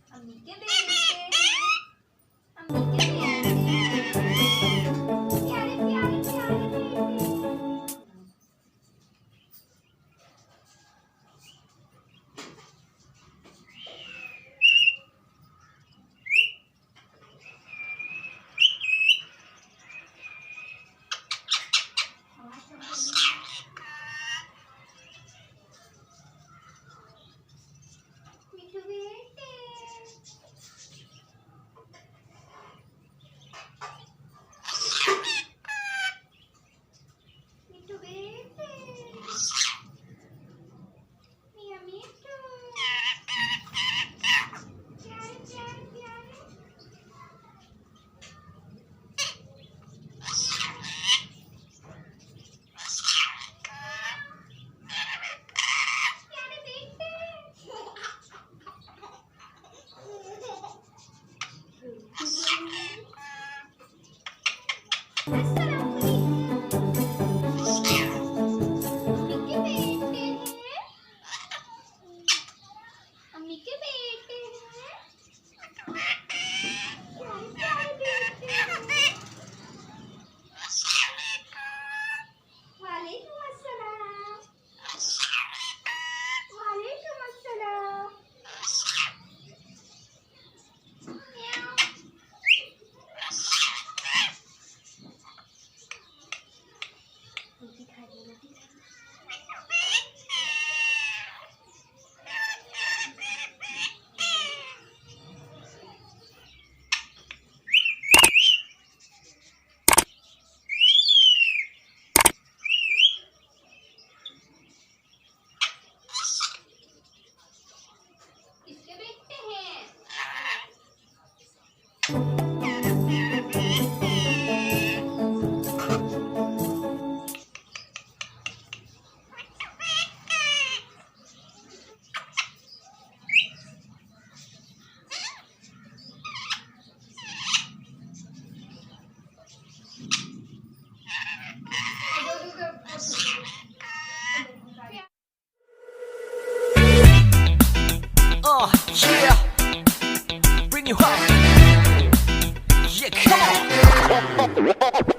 अम्मी के बेटे हैं, अम्मी के बेटे हैं, प्यारे प्यारे प्यारे बेटे। मिठू बेटे, मिठू बेटे, मिया मिठू, प्यारे प्यारे प्यारे। प्यारे बेटे। अम्मी के बेटे हैं, प्यारे प्यारे बेटे हैं। वालेकुम अस्सलाम, वालेकुम अस्सलाम। म्याऊ। रोटी खा ली, रोटी खा ली। किसके बेटे हैं? Yeah, bring you home. Yeah, come on.